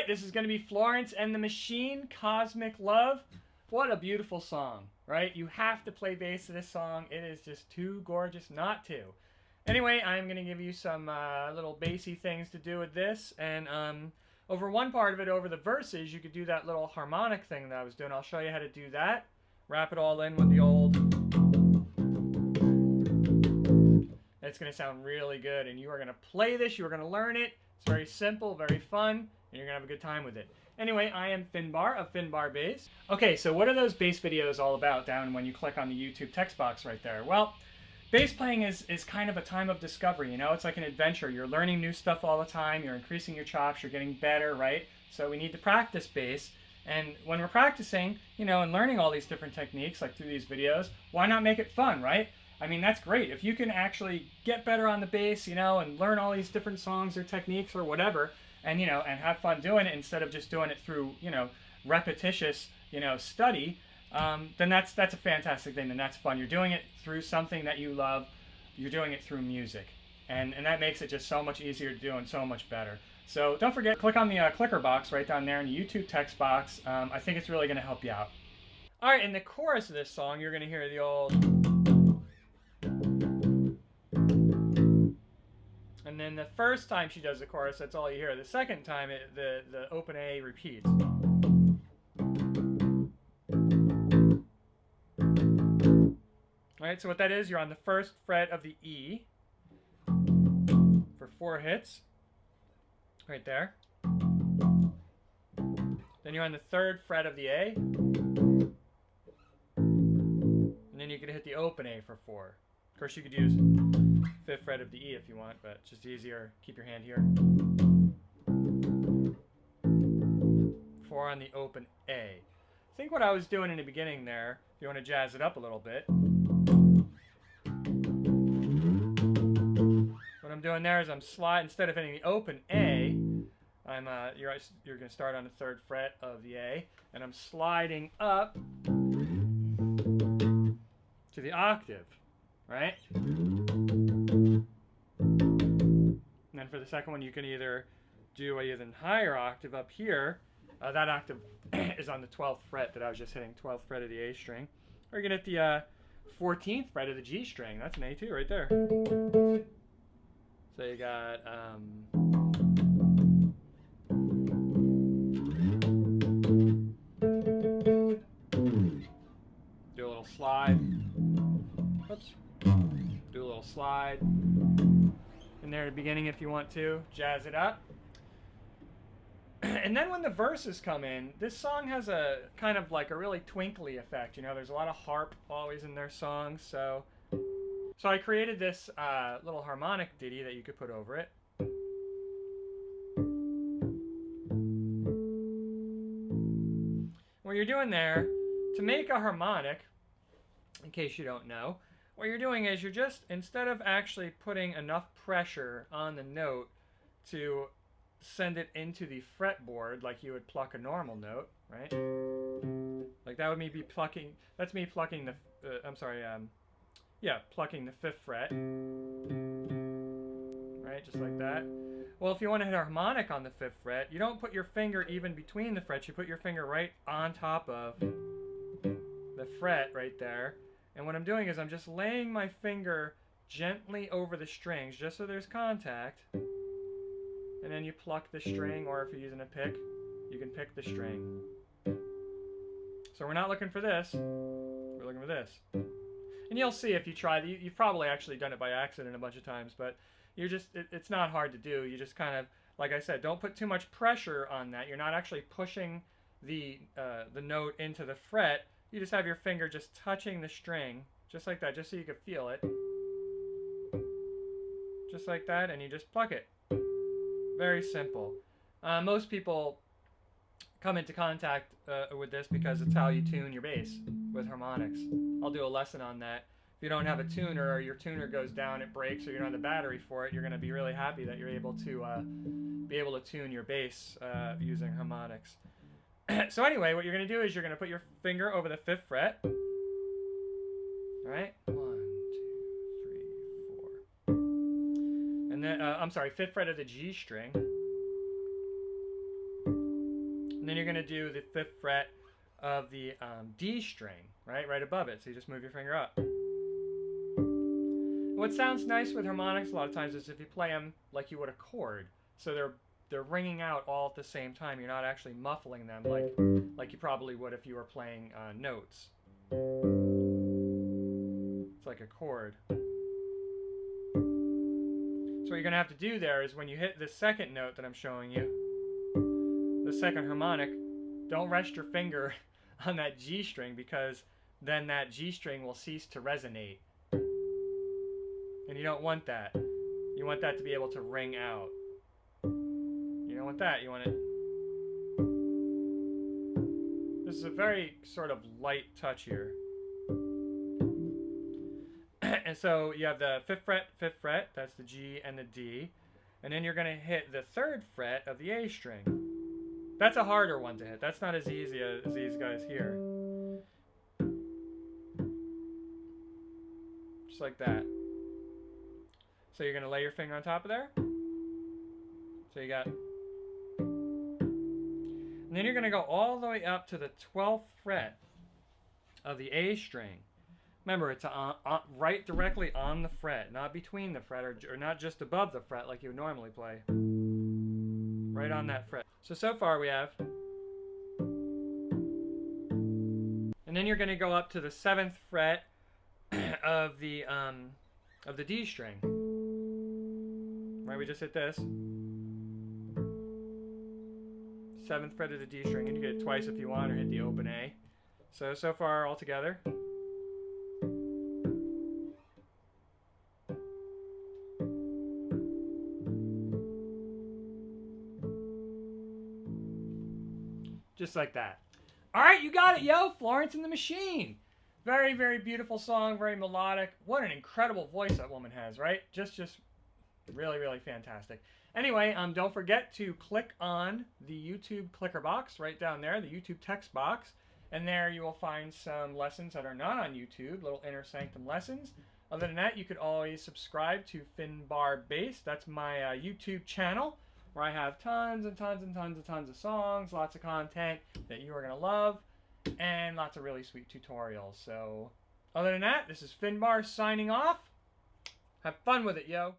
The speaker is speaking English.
right, this is going to be Florence and the Machine, Cosmic Love. What a beautiful song, right? You have to play bass to this song. It is just too gorgeous not to. Anyway, I'm going to give you some little bassy things to do with this. And over one part of it, over the verses, you could do that little harmonic thing that I was doing. I'll show you how to do that. Wrap it all in with the old... It's going to sound really good. And you are going to play this. You are going to learn it. It's very simple, very fun, and you're going to have a good time with it. Anyway, I am Finbar of Finbar Bass. Okay, so what are those bass videos all about down when you click on the YouTube text box right there? Well, bass playing is kind of a time of discovery, you know? It's like an adventure. You're learning new stuff all the time. You're increasing your chops. You're getting better, right? So we need to practice bass. And when we're practicing, you know, and learning all these different techniques, like through these videos, why not make it fun, right? I mean, that's great. If you can actually get better on the bass, you know, and learn all these different songs or techniques or whatever, and, you know, and have fun doing it instead of just doing it through, you know, repetitious, you know, study, then that's a fantastic thing, and that's fun. You're doing it through something that you love. You're doing it through music. And that makes it just so much easier to do and so much better. So don't forget, click on the clicker box right down there in the YouTube text box. I think it's really going to help you out. All right, in the chorus of this song, you're going to hear the old... And then the first time she does the chorus, that's all you hear. The second time, the open A repeats. All right, so what that is, you're on the first fret of the E for 4 hits, right there. Then you're on the 3rd fret of the A, and then you can hit the open A for 4. Of course, you could use 5th fret of the E if you want, but it's just easier. Keep your hand here. 4 on the open A. I think what I was doing in the beginning there, if you want to jazz it up a little bit, what I'm doing there is I'm sliding, instead of hitting the open A, you're going to start on the 3rd fret of the A, and I'm sliding up to the octave. Right? And then for the second one, you can either do an even higher octave up here. That octave is on the 12th fret that I was just hitting, 12th fret of the A string. Or you can hit the 14th fret of the G string. That's an A2 right there. So you got... do a little slide. Oops. Do a little slide in there at the beginning if you want to. Jazz it up. And then when the verses come in, this song has a kind of like a really twinkly effect. You know, there's a lot of harp always in their songs. So I created this little harmonic ditty that you could put over it. What you're doing there, to make a harmonic, in case you don't know, what you're doing is you're just, instead of actually putting enough pressure on the note to send it into the fretboard like you would pluck a normal note, right? Like that would be plucking, that's me plucking the, plucking the 5th fret. Right, just like that. Well, if you want to hit a harmonic on the 5th fret, you don't put your finger even between the frets, you put your finger right on top of the fret right there. And what I'm doing is I'm just laying my finger gently over the strings just so there's contact. And then you pluck the string, or if you're using a pick, you can pick the string. So we're not looking for this, we're looking for this. And you'll see if you try, you've probably actually done it by accident a bunch of times, but you're just, it's not hard to do. You just kind of, like I said, don't put too much pressure on that. You're not actually pushing the note into the fret. You just have your finger just touching the string, just like that, just so you can feel it. Just like that, and you just pluck it. Very simple. Most people come into contact with this because it's how you tune your bass with harmonics. I'll do a lesson on that. If you don't have a tuner, or your tuner goes down, it breaks, or you don't have the battery for it, you're going to be really happy that you're able to tune your bass using harmonics. So anyway, what you're going to do is you're going to put your finger over the 5th fret. All right? 1, 2, 3, 4. And then, 5th fret of the G string. And then you're going to do the 5th fret of the D string, right above it. So you just move your finger up. What sounds nice with harmonics a lot of times is if you play them like you would a chord. So they're ringing out all at the same time. You're not actually muffling them like you probably would if you were playing notes. It's like a chord. So what you're going to have to do there is when you hit the 2nd note that I'm showing you, the 2nd harmonic, don't rest your finger on that G string, because then that G string will cease to resonate. And you don't want that. You want that to be able to ring out. You don't want that. You want it... This is a very sort of light touch here. And so you have the 5th fret, that's the G and the D. And then you're going to hit the 3rd fret of the A string. That's a harder one to hit. That's not as easy as these guys here. Just like that. So you're going to lay your finger on top of there. So you got... And then you're going to go all the way up to the 12th fret of the A string. Remember, it's right directly on the fret, not between the fret, or not just above the fret like you would normally play. Right on that fret. So far we have... And then you're going to go up to the 7th fret of the D string. Right, we just hit this. 7th fret of the D string, and you get it twice if you want, or hit the open A. So far all together. Just like that. All right, you got it, yo. Florence and the Machine. Very, very beautiful song, very melodic. What an incredible voice that woman has, right? Just really, really fantastic. Anyway, don't forget to click on the YouTube clicker box right down there, the YouTube text box. And there you will find some lessons that are not on YouTube, little inner sanctum lessons. Other than that, you could always subscribe to Finbar Bass. That's my YouTube channel, where I have tons and tons and tons and tons of songs, lots of content that you are going to love, and lots of really sweet tutorials. So, other than that, this is Finbar signing off. Have fun with it, yo.